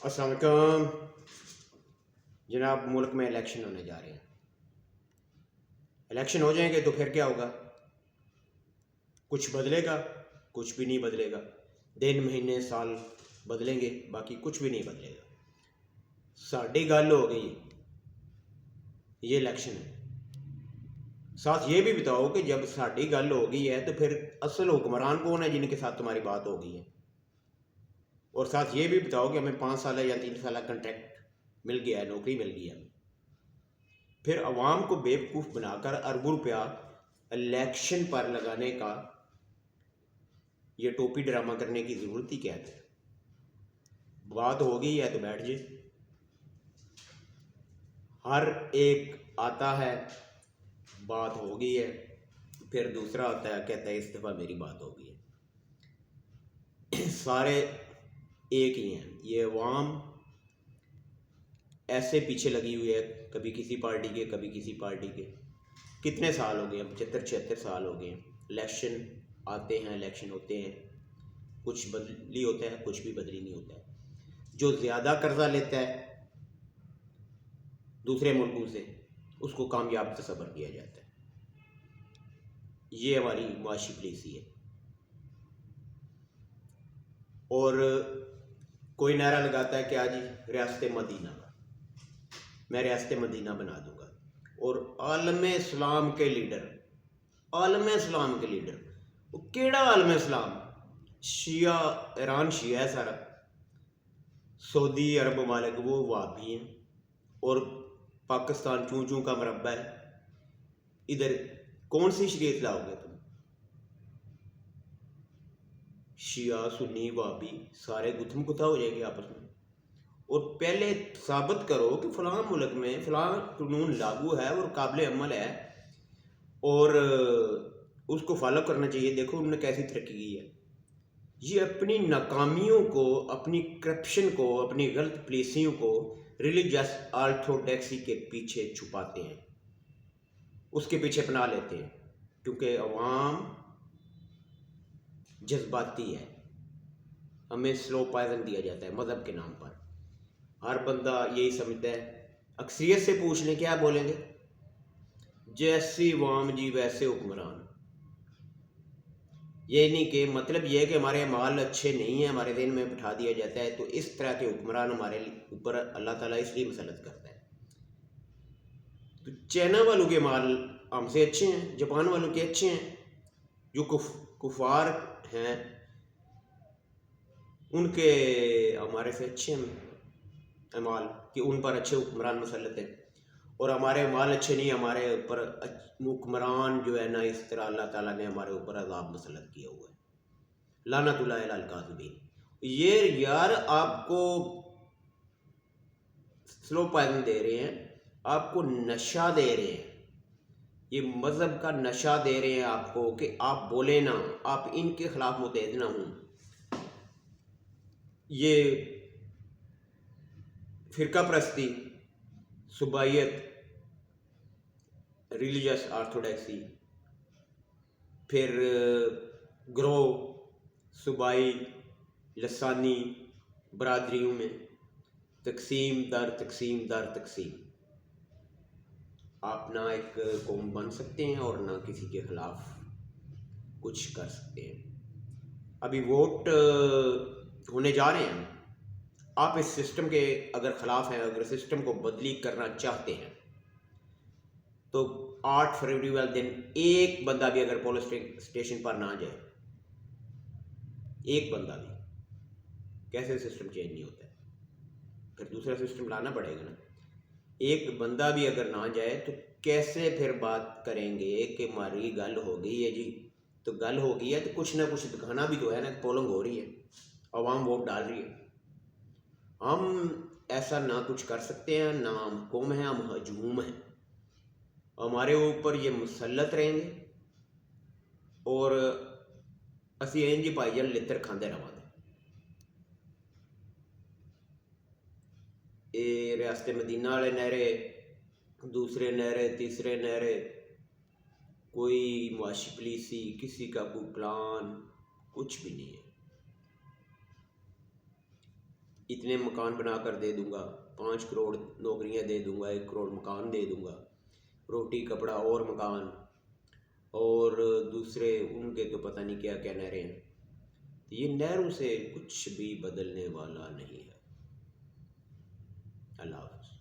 अस्सलाम वालेकुम जनाब। मुल्क में इलेक्शन होने जा रहे हैं। इलेक्शन हो जाएंगे तो फिर क्या होगा? कुछ बदलेगा? कुछ भी नहीं बदलेगा। दिन महीने साल बदलेंगे, बाकी कुछ भी नहीं बदलेगा। साड़ी गल हो गई, ये इलेक्शन है। साथ ये भी बताओ कि जब साड़ी गल हो गई है तो फिर असल हुक्मरान कौन है जिनके साथ तुम्हारी बात हो गई है? और साथ ये भी बताओ कि हमें 5 साल या 3 साल कंट्रैक्ट मिल गया है, नौकरी मिल गई है। फिर अवाम को बेवकूफ़ बनाकर अरबों रुपया इलेक्शन पर लगाने का ये टोपी ड्रामा करने की ज़रूरत ही क्या है? बात हो गई है तो बैठ जाए। हर एक आता है, बात हो गई है, फिर दूसरा आता है, कहता है इस दफ़ा मेरी बात हो गई है। सारे एक ही हैं। ये अवाम ऐसे पीछे लगी हुई है, कभी किसी पार्टी के, कभी किसी पार्टी के। कितने साल हो गए? 75-76 साल हो गए। इलेक्शन आते हैं, इलेक्शन होते हैं, कुछ बदली होता है, कुछ भी बदली नहीं होता है। जो ज़्यादा कर्जा लेता है दूसरे मुल्कों से, उसको कामयाब तस्वर किया जाता है। ये हमारी मुआशी पॉलिसी है। और कोई नारा लगाता है कि आज रियासत मदीना का, मैं रियासत मदीना बना दूंगा। और आलम इस्लाम के लीडर, आलम इस्लाम के लीडर, वो केड़ा आलम इस्लाम? शिया, ईरान शिया है सारा, सऊदी अरब ममालिक वो वाबी हैं, और पाकिस्तान चूं चूं का मरबा है। इधर कौन सी शरीयत लाओगे तुम? शिया सुन्नी वाबी सारे गुथम गुथा हो जाएंगे आपस में। और पहले साबित करो कि फ़लाँ मुल्क में फ़लाँ कानून लागू है और काबिल अमल है और उसको फॉलो करना चाहिए। देखो उन्होंने कैसी तरक्की की है। ये अपनी नाकामियों को, अपनी करप्शन को, अपनी गलत पॉलिसियों को रिलीजियस ऑर्थोडॉक्सी के पीछे छुपाते हैं, उसके पीछे अपना लेते हैं, क्योंकि अवाम जज्बाती है। हमें स्लो पॉइजन दिया जाता है मज़हब के नाम पर। हर बंदा यही समझता है। अक्सरियत से पूछ लें क्या बोलेंगे? जैसी अवाम जी वैसे हुक्मरान। ये नहीं कि मतलब ये है कि हमारे माल अच्छे नहीं हैं, हमारे दिन में बिठा दिया जाता है। तो इस तरह के हुक्मरान हमारे ऊपर अल्लाह ताला इसलिए मसलत करता है। तो चाइना वालों के माल हमसे अच्छे हैं, जापान वालों के अच्छे हैं, जो कुफार हैं उनके हमारे से अच्छे हैं माल, कि उन पर अच्छे हुक्मरान मसलत हैं। और हमारे माल अच्छे नहीं, हमारे ऊपर हुक्मरान जो है ना, इस तरह अल्लाह ताला ने हमारे ऊपर अज़ाब मसलत किया हुआ है। लानतुल्लाह अलल काज़िबीन। ये यार आपको स्लो पॉइजन दे रहे हैं, आपको नशा दे रहे हैं, ये मज़हब का नशा दे रहे हैं आपको कि आप बोले ना, आप इनके खिलाफ मुतहद ना हों। ये फ़िरका परस्ती, सुबाइयत, रिलीजियस ऑर्थोडॉक्सी, फिर ग्रोह, सूबाई, लसानी बरादरियों में तकसीम दर तकसीम दर तकसीम। आप ना एक कौम बन सकते हैं और ना किसी के ख़िलाफ़ कुछ कर सकते हैं। अभी वोट होने जा रहे हैं। आप इस सिस्टम के अगर ख़िलाफ़ हैं, अगर सिस्टम को बदली करना चाहते हैं, तो 8 फरवरी वाले दिन एक बंदा भी अगर पुलिस स्टेशन पर ना जाए, एक बंदा भी, कैसे सिस्टम चेंज नहीं होता है? फिर दूसरा सिस्टम लाना पड़ेगा ना। एक बंदा भी अगर ना जाए तो कैसे फिर बात करेंगे कि हमारी गल हो गई है जी? तो गल हो गई है तो कुछ ना कुछ दिखाना भी तो है ना। पोलिंग हो रही है, अवाम वोट डाल रही है। हम ऐसा ना कुछ कर सकते हैं, ना हम हुक्म हैं, हम हजूम हैं। हमारे ऊपर ये मुसलत रहेंगे और असी इंज पाई जान लित्र खाते रहेंगे। ये रियासत मदीना वाले नहरे, दूसरे नहरे, तीसरे नहरे, कोई मुआशी पॉलिसी, किसी का कोई प्लान, कुछ भी नहीं है। اتنے مکان بنا کر دے دوں گا، 5 کروڑ نوکریاں دے دوں گا، 1 کروڑ مکان دے دوں گا، روٹی کپڑا اور مکان، اور دوسرے ان کے تو پتہ نہیں کیا کیا نہریں ہیں. یہ نہروں سے کچھ بھی بدلنے والا نہیں ہے. اللہ حافظ.